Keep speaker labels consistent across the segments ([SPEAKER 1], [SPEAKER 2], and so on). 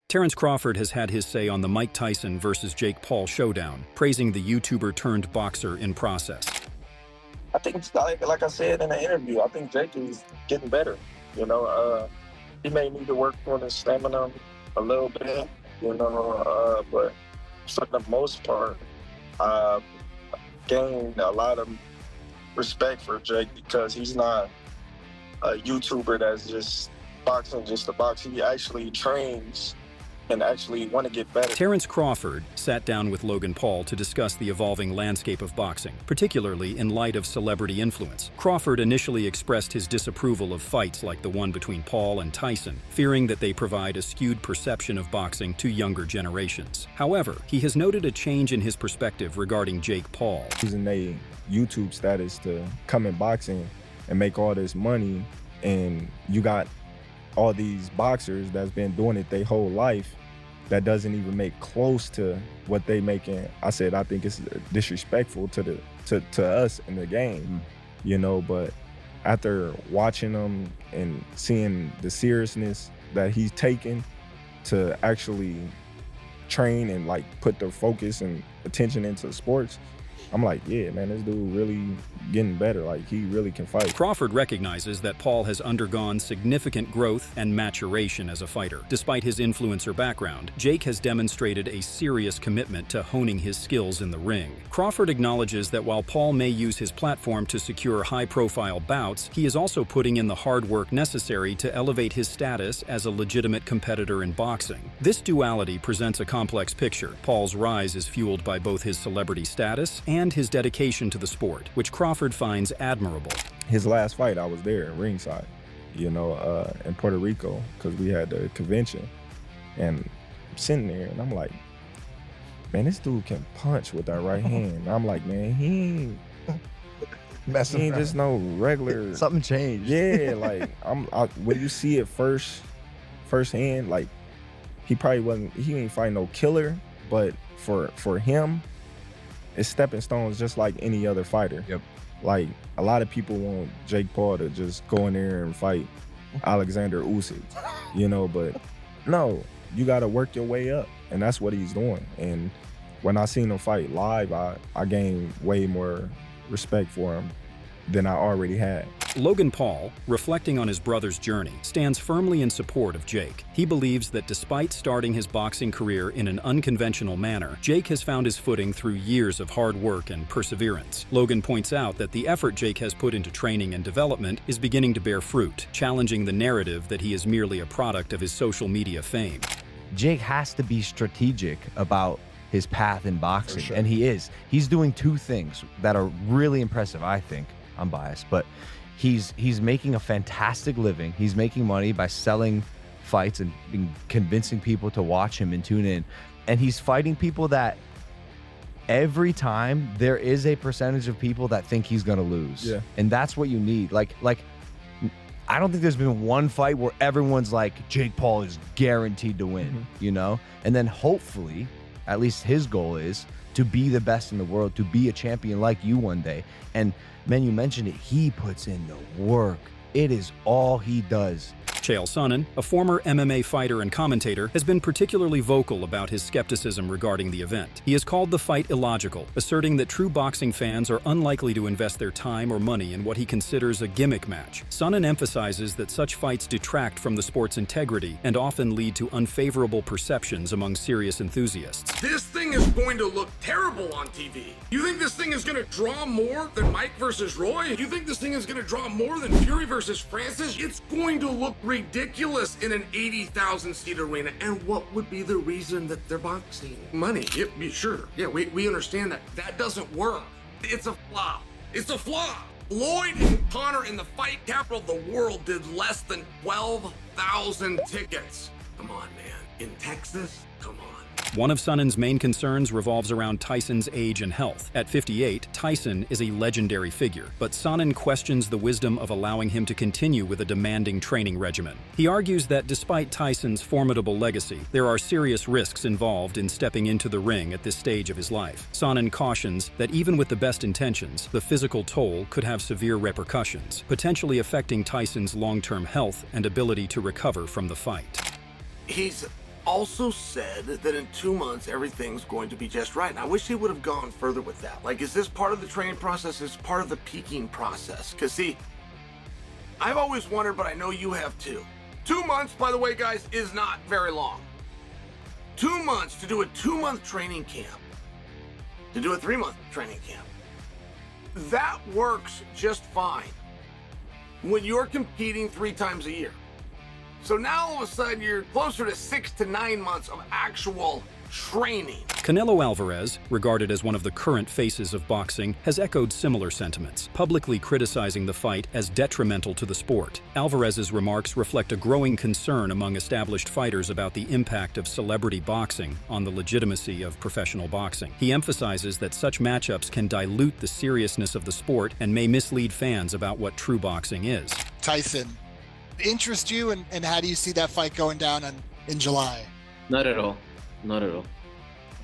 [SPEAKER 1] Terence Crawford has had his say on the Mike Tyson versus Jake Paul showdown, praising the YouTuber-turned-boxer in process.
[SPEAKER 2] I think, like I said in the interview, I think Jake is getting better. He may need to work on his stamina a little bit, but for the most part, I gained a lot of respect for Jake because he's not a YouTuber that's just boxing just to box. He actually trains and actually want to get better.
[SPEAKER 1] Terence Crawford sat down with Logan Paul to discuss the evolving landscape of boxing, particularly in light of celebrity influence. Crawford initially expressed his disapproval of fights like the one between Paul and Tyson, fearing that they provide a skewed perception of boxing to younger generations. However, he has noted a change in his perspective regarding Jake Paul.
[SPEAKER 3] Using their YouTube status to come in boxing and make all this money, and you got all these boxers that's been doing it their whole life that doesn't even make close to what they making. I think it's disrespectful to us in the game, but after watching them and seeing the seriousness that he's taken to actually train and put the focus and attention into sports, I'm like, yeah, man, this dude really getting better. He really can fight.
[SPEAKER 1] Crawford recognizes that Paul has undergone significant growth and maturation as a fighter. Despite his influencer background, Jake has demonstrated a serious commitment to honing his skills in the ring. Crawford acknowledges that while Paul may use his platform to secure high-profile bouts, he is also putting in the hard work necessary to elevate his status as a legitimate competitor in boxing. This duality presents a complex picture. Paul's rise is fueled by both his celebrity status and his dedication to the sport, which Crawford finds admirable.
[SPEAKER 3] His last fight, I was there ringside, in Puerto Rico, because we had the convention. And I'm sitting there, and I'm like, man, this dude can punch with that right hand. I'm like, man, he ain't just no regular.
[SPEAKER 4] Something changed.
[SPEAKER 3] Yeah, when you see it firsthand, he ain't fighting no killer, but for him, it's stepping stones just like any other fighter.
[SPEAKER 4] Yep.
[SPEAKER 3] A lot of people want Jake Paul to just go in there and fight Alexander Usyk, but no, you got to work your way up, and that's what he's doing. And when I seen him fight live, I gained way more respect for him than I already had.
[SPEAKER 1] Logan Paul, reflecting on his brother's journey, stands firmly in support of Jake. He believes that despite starting his boxing career in an unconventional manner, Jake has found his footing through years of hard work and perseverance. Logan points out that the effort Jake has put into training and development is beginning to bear fruit, challenging the narrative that he is merely a product of his social media fame.
[SPEAKER 4] Jake has to be strategic about his path in boxing,
[SPEAKER 3] sure.
[SPEAKER 4] And he is. He's doing two things that are really impressive, I think. I'm biased, but he's making a fantastic living. He's making money by selling fights and convincing people to watch him and tune in. And he's fighting people that every time there is a percentage of people that think he's gonna lose.
[SPEAKER 3] Yeah.
[SPEAKER 4] And that's what you need. I don't think there's been one fight where everyone's like, Jake Paul is guaranteed to win, And then hopefully, at least his goal is to be the best in the world, to be a champion like you one day. And man, you mentioned it, he puts in the work. It is all he does.
[SPEAKER 1] Chael Sonnen, a former MMA fighter and commentator, has been particularly vocal about his skepticism regarding the event. He has called the fight illogical, asserting that true boxing fans are unlikely to invest their time or money in what he considers a gimmick match. Sonnen emphasizes that such fights detract from the sport's integrity and often lead to unfavorable perceptions among serious enthusiasts.
[SPEAKER 5] This thing is going to look terrible on TV. You think this thing is going to draw more than Mike versus Roy? You think this thing is going to draw more than Fury versus Francis? It's going to look ridiculous in an 80,000 seat arena. And what would be the reason that they're boxing? Money. Yep, sure. Yeah, we understand that. That doesn't work. It's a flop. It's a flop. Floyd and Connor in the fight capital of the world did less than 12,000 tickets. Come on, man. In Texas? Come on.
[SPEAKER 1] One of Sonnen's main concerns revolves around Tyson's age and health. At 58, Tyson is a legendary figure, but Sonnen questions the wisdom of allowing him to continue with a demanding training regimen. He argues that despite Tyson's formidable legacy, there are serious risks involved in stepping into the ring at this stage of his life. Sonnen cautions that even with the best intentions, the physical toll could have severe repercussions, potentially affecting Tyson's long-term health and ability to recover from the fight.
[SPEAKER 5] He's also said that in 2 months, everything's going to be just right. And I wish he would have gone further with that. Like, is this part of the training process? Is part of the peaking process? Because, see, I've always wondered, but I know you have too. 2 months, by the way, guys, is not very long. 2 months to do a 2-month training camp, to do a 3-month training camp. That works just fine when you're competing 3 times a year. So now all of a sudden you're closer to 6 to 9 months of actual training.
[SPEAKER 1] Canelo Alvarez, regarded as one of the current faces of boxing, has echoed similar sentiments, publicly criticizing the fight as detrimental to the sport. Alvarez's remarks reflect a growing concern among established fighters about the impact of celebrity boxing on the legitimacy of professional boxing. He emphasizes that such matchups can dilute the seriousness of the sport and may mislead fans about what true boxing is.
[SPEAKER 6] Tyson, interest you, and how do you see that fight going down in July?
[SPEAKER 7] Not at all. Not at all.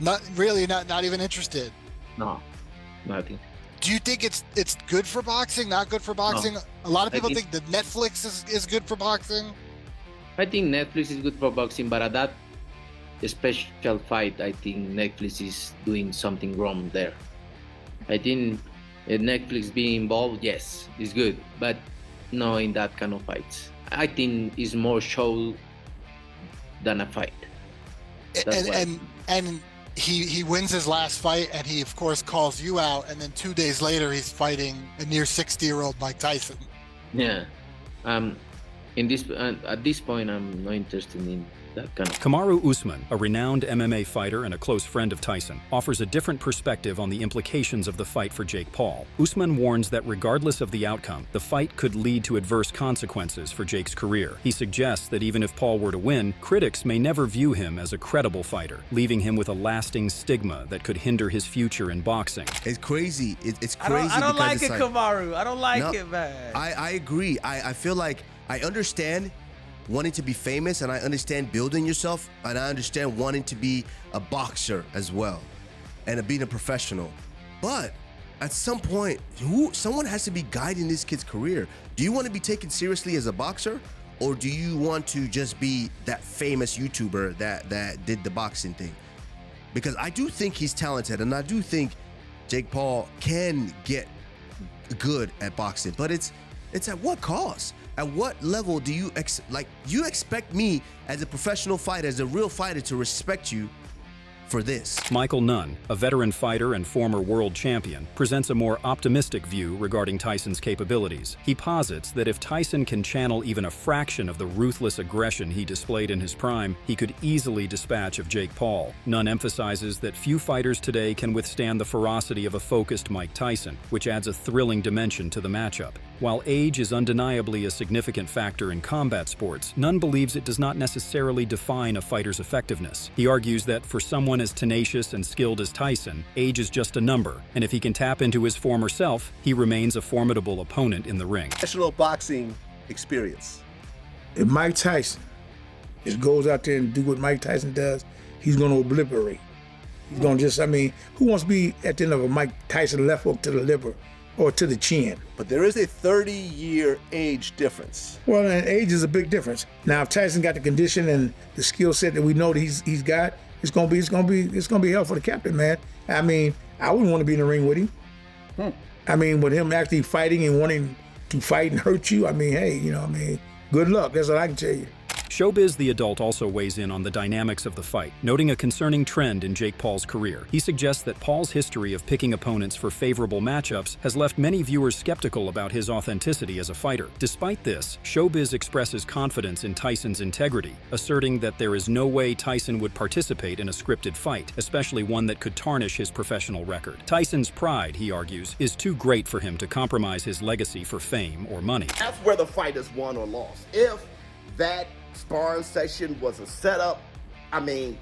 [SPEAKER 6] Not really, not even interested.
[SPEAKER 7] No, nothing.
[SPEAKER 6] Do you think it's good for boxing, not good for boxing?
[SPEAKER 7] No.
[SPEAKER 6] A lot of people think that Netflix is good for boxing.
[SPEAKER 7] I think Netflix is good for boxing, but at that special fight, I think Netflix is doing something wrong there. I think Netflix being involved, yes, is good, but no in that kind of fights. I think it's more show than a fight.
[SPEAKER 6] And he wins his last fight, and he of course calls you out, and then 2 days later he's fighting a near 60-year-old Mike Tyson.
[SPEAKER 7] Yeah. At this point, I'm not interested in that kind of.
[SPEAKER 1] Kamaru Usman, a renowned MMA fighter and a close friend of Tyson, offers a different perspective on the implications of the fight for Jake Paul. Usman warns that regardless of the outcome, the fight could lead to adverse consequences for Jake's career. He suggests that even if Paul were to win, critics may never view him as a credible fighter, leaving him with a lasting stigma that could hinder his future in boxing.
[SPEAKER 8] It's crazy. It's crazy.
[SPEAKER 9] I don't like it, Kamaru. I don't like it, man.
[SPEAKER 8] I agree. I feel like I understand wanting to be famous, and I understand building yourself, and I understand wanting to be a boxer as well, and being a professional. But at some point, someone has to be guiding this kid's career. Do you want to be taken seriously as a boxer, or do you want to just be that famous YouTuber that did the boxing thing? Because I do think he's talented, and I do think Jake Paul can get good at boxing, but it's at what cost? At what level do you you expect me as a professional fighter, as a real fighter, to respect you for this?
[SPEAKER 1] Michael Nunn, a veteran fighter and former world champion, presents a more optimistic view regarding Tyson's capabilities. He posits that if Tyson can channel even a fraction of the ruthless aggression he displayed in his prime, he could easily dispatch of Jake Paul. Nunn emphasizes that few fighters today can withstand the ferocity of a focused Mike Tyson, which adds a thrilling dimension to the matchup. While age is undeniably a significant factor in combat sports, Nunn believes it does not necessarily define a fighter's effectiveness. He argues that for someone as tenacious and skilled as Tyson, age is just a number, and if he can tap into his former self, he remains a formidable opponent in the ring.
[SPEAKER 10] Professional boxing experience.
[SPEAKER 11] If Mike Tyson just goes out there and do what Mike Tyson does, he's going to obliterate. He's going to who wants to be at the end of a Mike Tyson left hook to the liver or to the chin?
[SPEAKER 10] But there is a 30-year age difference.
[SPEAKER 11] Well, and age is a big difference. Now, if Tyson got the condition and the skill set that we know that he's got, it's gonna be hell for the captain, man. I mean, I wouldn't want to be in the ring with him. I mean, with him actually fighting and wanting to fight and hurt you, I mean, hey, good luck. That's what I can tell you.
[SPEAKER 1] Showbiz the Adult also weighs in on the dynamics of the fight, noting a concerning trend in Jake Paul's career. He suggests that Paul's history of picking opponents for favorable matchups has left many viewers skeptical about his authenticity as a fighter. Despite this, Showbiz expresses confidence in Tyson's integrity, asserting that there is no way Tyson would participate in a scripted fight, especially one that could tarnish his professional record. Tyson's pride, he argues, is too great for him to compromise his legacy for fame or money.
[SPEAKER 10] That's where the fight is won or lost. If that sparring session was a setup,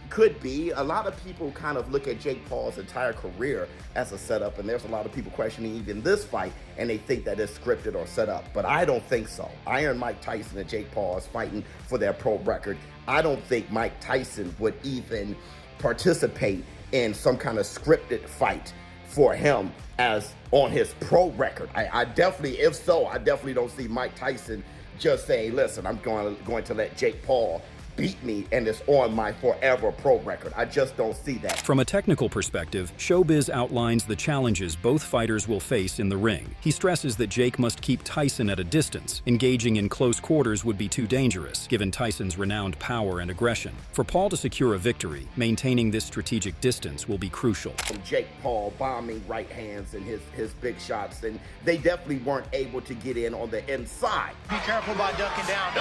[SPEAKER 10] could be. A lot of people kind of look at Jake Paul's entire career as a setup, and there's a lot of people questioning even this fight, and they think that it's scripted or set up, but I don't think so. Iron Mike Tyson and Jake Paul is fighting for their pro record. I don't think Mike Tyson would even participate in some kind of scripted fight for him as on his pro record. I definitely don't see Mike Tyson just saying, listen, I'm going to let Jake Paul beat me and it's on my forever pro record. I just don't see that.
[SPEAKER 1] From a technical perspective, Showbiz outlines the challenges both fighters will face in the ring. He stresses that Jake must keep Tyson at a distance. Engaging in close quarters would be too dangerous, given Tyson's renowned power and aggression. For Paul to secure a victory, maintaining this strategic distance will be crucial.
[SPEAKER 10] Jake Paul bombing right hands and his big shots, and they definitely weren't able to get in on the inside.
[SPEAKER 12] Be careful by ducking down.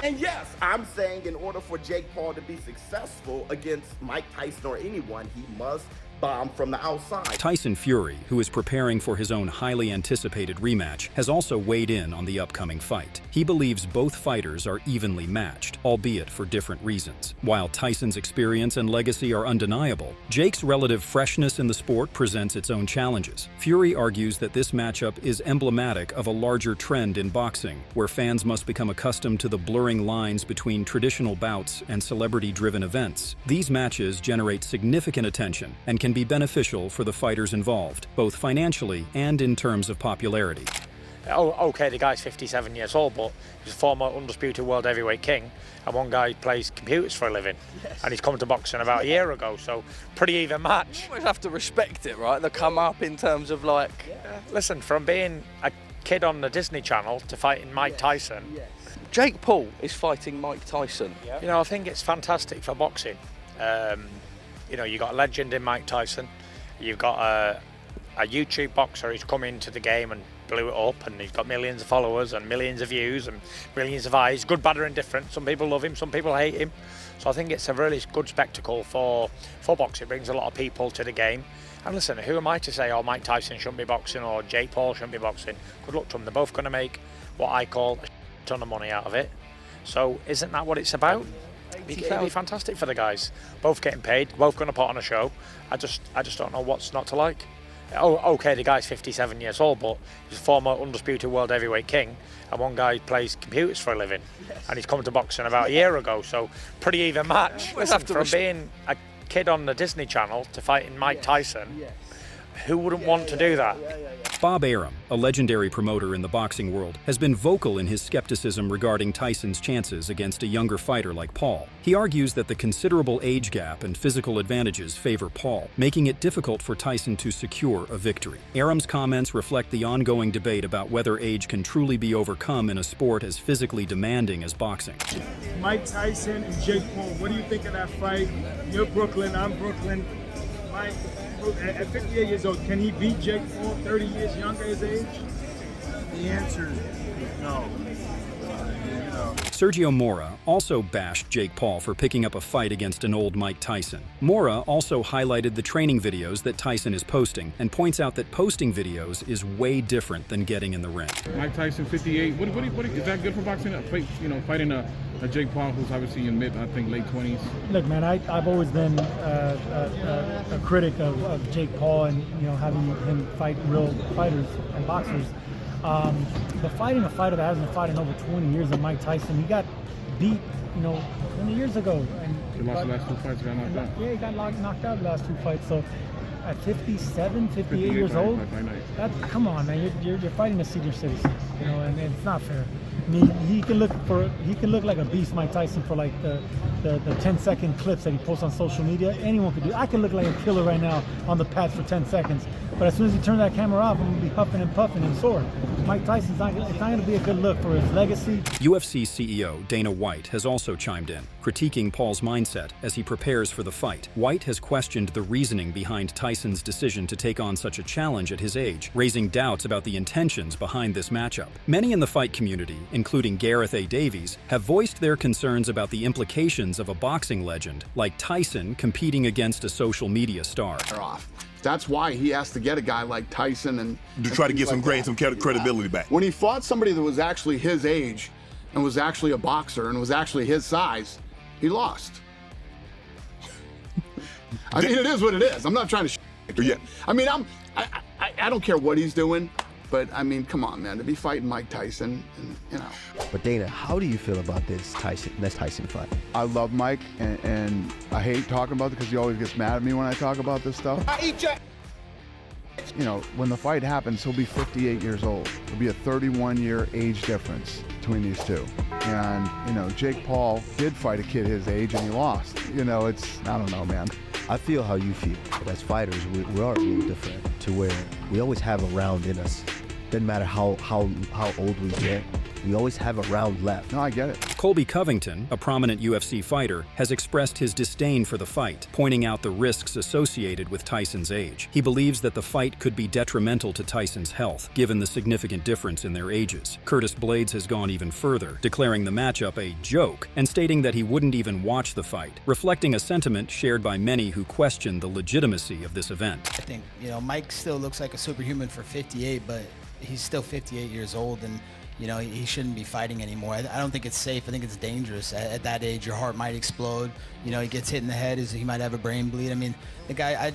[SPEAKER 10] And yes, I'm saying in order for Jake Paul to be successful against Mike Tyson or anyone, he must bomb from the outside.
[SPEAKER 1] Tyson Fury, who is preparing for his own highly anticipated rematch, has also weighed in on the upcoming fight. He believes both fighters are evenly matched, albeit for different reasons. While Tyson's experience and legacy are undeniable, Jake's relative freshness in the sport presents its own challenges. Fury argues that this matchup is emblematic of a larger trend in boxing, where fans must become accustomed to the blurring lines between traditional bouts and celebrity-driven events. These matches generate significant attention and can be beneficial for the fighters involved, both financially and in terms of popularity.
[SPEAKER 13] Okay, the guy's 57 years old, but he's a former undisputed world heavyweight king, and one guy plays computers for a living, and he's come to boxing about a year ago, so pretty even match.
[SPEAKER 14] You always have to respect it, right? The come up in terms of like...
[SPEAKER 13] Listen, from being a kid on the Disney Channel to fighting Mike Tyson.
[SPEAKER 14] Jake Paul is fighting Mike Tyson.
[SPEAKER 13] You know, I think it's fantastic for boxing. You know, you've got a legend in Mike Tyson. You've got a YouTube boxer who's come into the game and blew it up, and he's got millions of followers and millions of views and millions of eyes, good, bad or indifferent. Some people love him, some people hate him. So I think it's a really good spectacle for boxing. It brings a lot of people to the game. And listen, who am I to say, oh, Mike Tyson shouldn't be boxing or Jake Paul shouldn't be boxing? Good luck to them. They're both going to make what I call a ton of money out of it. So isn't that what it's about? It'd be fantastic for the guys. Both getting paid, both going to put on a show. I just don't know what's not to like. Okay, the guy's 57 years old, but he's a former undisputed world heavyweight king, and one guy plays computers for a living, and he's come to boxing about a year ago, so pretty even match. Listen, from being a kid on the Disney Channel to fighting Mike Tyson, who wouldn't want to do that?
[SPEAKER 1] Bob Arum, a legendary promoter in the boxing world, has been vocal in his skepticism regarding Tyson's chances against a younger fighter like Paul. He argues that the considerable age gap and physical advantages favor Paul, making it difficult for Tyson to secure a victory. Arum's comments reflect the ongoing debate about whether age can truly be overcome in a sport as physically demanding as boxing.
[SPEAKER 15] Mike Tyson and Jake Paul, what do you think of that fight? You're Brooklyn, I'm Brooklyn. Mike, at 58 years old, can he beat Jake Paul 30 years younger his age? The answer is no.
[SPEAKER 1] Sergio Mora also bashed Jake Paul for picking up a fight against an old Mike Tyson. Mora also highlighted the training videos that Tyson is posting and points out that posting videos is way different than getting in the ring.
[SPEAKER 16] Mike Tyson, 58. What is that good for boxing? Fighting a Jake Paul who's obviously in late 20s.
[SPEAKER 17] Look, man, I've always been a critic of Jake Paul and having him fight real fighters and boxers. But fighting a fighter that hasn't fought in over 20 years of Mike Tyson, he got beat, 20 years ago. And
[SPEAKER 16] he lost the last two fights, got knocked out.
[SPEAKER 17] Yeah, he got knocked out the last two fights. So at 57, 58 years old, come on, man, you're fighting a senior citizen, and it's not fair. I mean, he can look like a beast, Mike Tyson, for like the 10-second clips that he posts on social media. Anyone could do. I can look like a killer right now on the pads for 10 seconds. But as soon as he turns that camera off, I'm gonna be huffing and puffing and sore. Mike Tyson's it's not gonna be a good look for his legacy.
[SPEAKER 1] UFC CEO Dana White has also chimed in, critiquing Paul's mindset as he prepares for the fight. White has questioned the reasoning behind Tyson's decision to take on such a challenge at his age, raising doubts about the intentions behind this matchup. Many in the fight community, including Gareth A. Davies, have voiced their concerns about the implications of a boxing legend like Tyson competing against a social media star.
[SPEAKER 18] That's why he has to get a guy like Tyson and
[SPEAKER 19] to try to get some credibility back.
[SPEAKER 18] When he fought somebody that was actually his age and was actually a boxer and was actually his size, he lost. I mean, it is what it is. I'm not trying to
[SPEAKER 19] yeah.
[SPEAKER 18] I mean, I don't care what he's doing, but I mean, come on, man, to be fighting Mike Tyson, and,
[SPEAKER 8] But Dana, how do you feel about this Tyson fight?
[SPEAKER 20] I love Mike, and I hate talking about it because he always gets mad at me when I talk about this stuff. When the fight happens, he'll be 58 years old. It'll be a 31-year age difference. between these two. And, you know, Jake Paul did fight a kid his age and he lost. You know, I don't know, man.
[SPEAKER 12] I feel how you feel. As fighters, we are a little different to where we always have a round in us. Doesn't matter how old we get, we always have a round left.
[SPEAKER 20] No, I get it.
[SPEAKER 1] Colby Covington, a prominent UFC fighter, has expressed his disdain for the fight, pointing out the risks associated with Tyson's age. He believes that the fight could be detrimental to Tyson's health, given the significant difference in their ages. Curtis Blaydes has gone even further, declaring the matchup a joke and stating that he wouldn't even watch the fight, reflecting a sentiment shared by many who question the legitimacy of this event.
[SPEAKER 21] I think, you know, Mike still looks like a superhuman for 58, but he's still 58 years old, and you know, he shouldn't be fighting anymore. I don't think it's safe. I think it's dangerous. At that age, your heart might explode. You know, he gets hit in the head, he might have a brain bleed. I mean, the guy,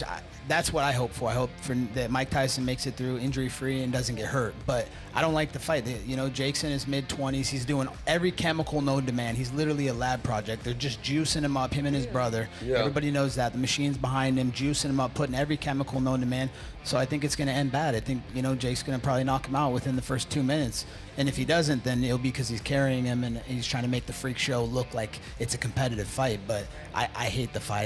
[SPEAKER 21] that's what I hope for. I hope that Mike Tyson makes it through injury-free and doesn't get hurt. But I don't like the fight. You know, Jake's in his mid-20s. He's doing every chemical known to man. He's literally a lab project. They're just juicing him up, him and his brother. Yeah. Everybody knows that. The machine's behind him, juicing him up, putting every chemical known to man. So I think it's going to end bad. I think, you know, Jake's going to probably knock him out within the first 2 minutes. And if he doesn't, then it'll be because he's carrying him and he's trying to make the freak show look like it's a competitive fight. But I hate the fight.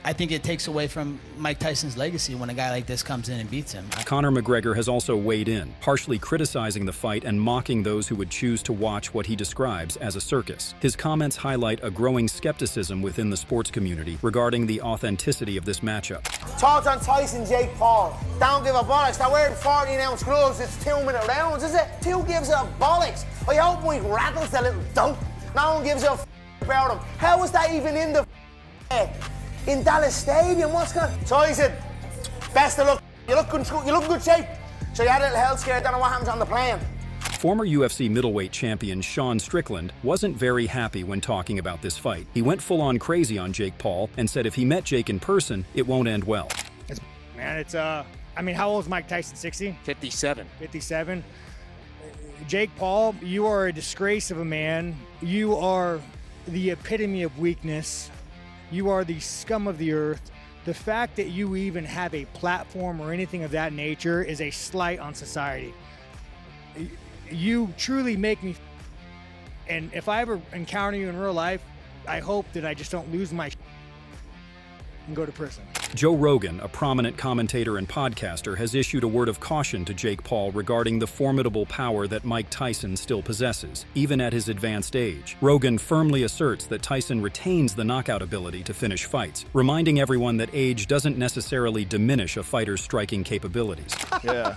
[SPEAKER 21] I think it takes away from Mike Tyson's legacy when a guy like this comes in and beats him.
[SPEAKER 1] Conor McGregor has also weighed in, harshly criticizing the fight and mocking those who would choose to watch what he describes as a circus. His comments highlight a growing skepticism within the sports community regarding the authenticity of this matchup.
[SPEAKER 22] Thoughts on Tyson, Jake Paul? Don't give a bollocks. They're wearing 14-ounce gloves. It's 2-minute rounds, is it? Who gives a bollocks? I hope Mike rattles the little dope. No one gives a about him. How was that even in the in Dallas Stadium? What's going on? Tyson, best of luck. You look in good shape. So you had a little health scare. Don't know what happens on the plane.
[SPEAKER 1] Former UFC middleweight champion Sean Strickland wasn't very happy when talking about this fight. He went full-on crazy on Jake Paul and said if he met Jake in person, it won't end well.
[SPEAKER 23] Man, it's I mean, how old is Mike Tyson? 60?
[SPEAKER 24] 57.
[SPEAKER 23] 57. Jake Paul, you are a disgrace of a man. You are the epitome of weakness. You are the scum of the earth. The fact that you even have a platform or anything of that nature is a slight on society. You truly make me, and if I ever encounter you in real life, I hope that I just don't lose my and go to prison.
[SPEAKER 1] Joe Rogan, a prominent commentator and podcaster, has issued a word of caution to Jake Paul regarding the formidable power that Mike Tyson still possesses, even at his advanced age. Rogan firmly asserts that Tyson retains the knockout ability to finish fights, reminding everyone that age doesn't necessarily diminish a fighter's striking capabilities.
[SPEAKER 25] Yeah.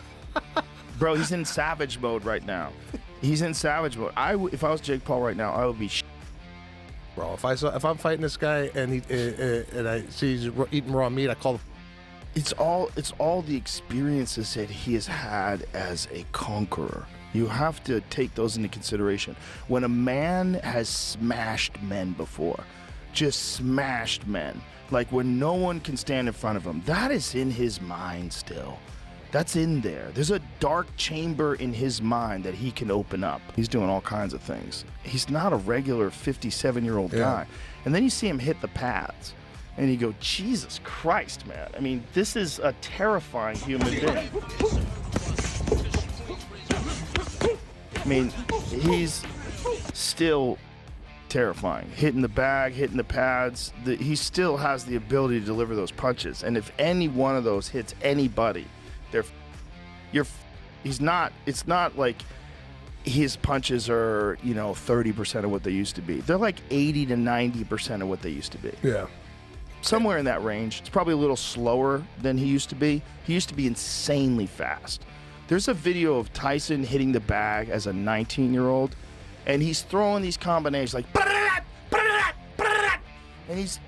[SPEAKER 25] Bro, he's in savage mode right now. He's in savage mode. If I was Jake Paul right now, I would be
[SPEAKER 26] Bro, if I'm fighting this guy and I see he's eating raw meat, I call him.
[SPEAKER 25] It's all the experiences that he has had as a conqueror. You have to take those into consideration. When a man has smashed men before, just smashed men, like when no one can stand in front of him, that is in his mind still. That's in there. There's a dark chamber in his mind that he can open up. He's doing all kinds of things. He's not a regular 57-year-old guy. And then you see him hit the pads, and you go, Jesus Christ, man. I mean, this is a terrifying human being. I mean, he's still terrifying. Hitting the bag, hitting the pads. He still has the ability to deliver those punches. And if any one of those hits anybody, it's not like his punches are, 30% of what they used to be. They're like 80 to 90% of what they used to be.
[SPEAKER 26] Yeah.
[SPEAKER 25] Somewhere in that range. It's probably a little slower than he used to be. He used to be insanely fast. There's a video of Tyson hitting the bag as a 19-year-old, and he's throwing these combinations like, and he's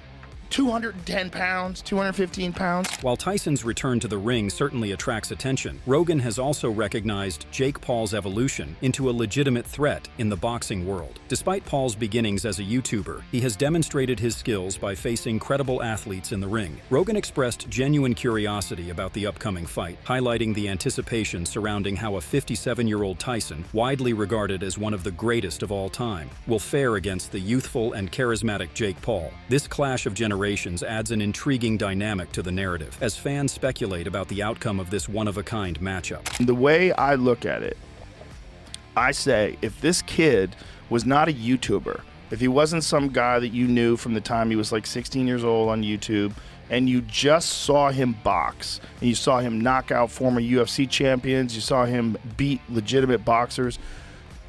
[SPEAKER 25] 210 pounds, 215 pounds.
[SPEAKER 1] While Tyson's return to the ring certainly attracts attention, Rogan has also recognized Jake Paul's evolution into a legitimate threat in the boxing world. Despite Paul's beginnings as a YouTuber, he has demonstrated his skills by facing credible athletes in the ring. Rogan expressed genuine curiosity about the upcoming fight, highlighting the anticipation surrounding how a 57-year-old Tyson, widely regarded as one of the greatest of all time, will fare against the youthful and charismatic Jake Paul. This clash of generations adds an intriguing dynamic to the narrative, as fans speculate about the outcome of this one-of-a-kind matchup.
[SPEAKER 25] The way I look at it, I say, if this kid was not a YouTuber, if he wasn't some guy that you knew from the time he was like 16 years old on YouTube, and you just saw him box, and you saw him knock out former UFC champions, you saw him beat legitimate boxers,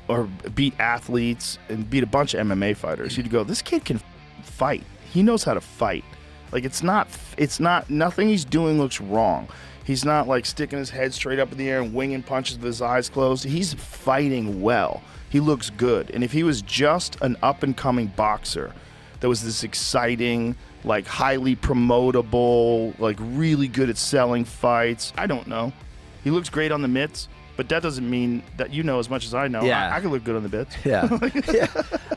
[SPEAKER 25] or beat athletes, and beat a bunch of MMA fighters, you'd go, this kid can fight. He knows how to fight. Like, it's not, nothing he's doing looks wrong. He's not like sticking his head straight up in the air and winging punches with his eyes closed. He's fighting well. He looks good. And if he was just an up-and-coming boxer that was this exciting, like highly promotable, like really good at selling fights, I don't know. He looks great on the mitts, but that doesn't mean that you know as much as I know.
[SPEAKER 2] Yeah.
[SPEAKER 25] I can look good on the mitts.
[SPEAKER 2] Yeah. Yeah.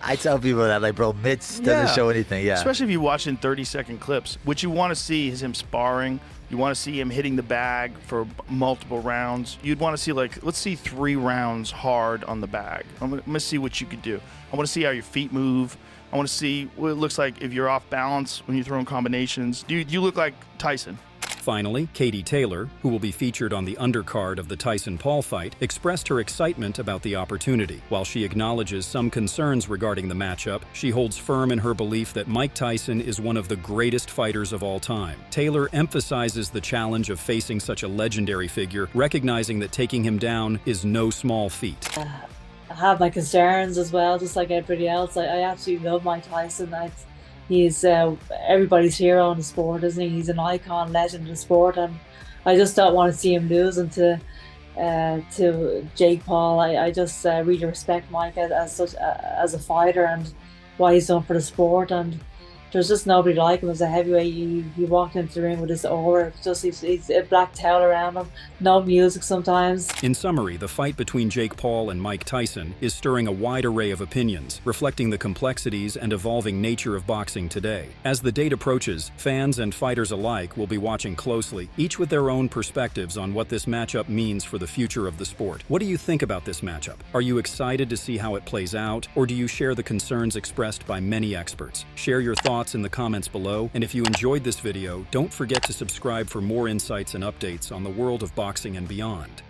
[SPEAKER 2] I tell people that, like, bro, mitts doesn't show anything. Yeah.
[SPEAKER 25] Especially if you watch in 30-second clips. What you want to see is him sparring. You want to see him hitting the bag for multiple rounds. You'd want to see, like, let's see 3 rounds hard on the bag. I'm going to see what you could do. I want to see how your feet move. I want to see what it looks like if you're off balance when you're throwing combinations. You look like Tyson.
[SPEAKER 1] Finally, Katie Taylor, who will be featured on the undercard of the Tyson-Paul fight, expressed her excitement about the opportunity. While she acknowledges some concerns regarding the matchup, she holds firm in her belief that Mike Tyson is one of the greatest fighters of all time. Taylor emphasizes the challenge of facing such a legendary figure, recognizing that taking him down is no small feat.
[SPEAKER 3] I have my concerns as well, just like everybody else. I absolutely love Mike Tyson. He's everybody's hero in the sport, isn't he? He's an icon, legend in the sport, and I just don't want to see him losing to Jake Paul. I just really respect Mike as a fighter and what he's done for the sport, and there's just nobody like him as a heavyweight. He walked into the ring with his aura. He's a black towel around him. No music sometimes.
[SPEAKER 1] In summary, the fight between Jake Paul and Mike Tyson is stirring a wide array of opinions, reflecting the complexities and evolving nature of boxing today. As the date approaches, fans and fighters alike will be watching closely, each with their own perspectives on what this matchup means for the future of the sport. What do you think about this matchup? Are you excited to see how it plays out, or do you share the concerns expressed by many experts? Share your thoughts in the comments below, and if you enjoyed this video, don't forget to subscribe for more insights and updates on the world of boxing and beyond.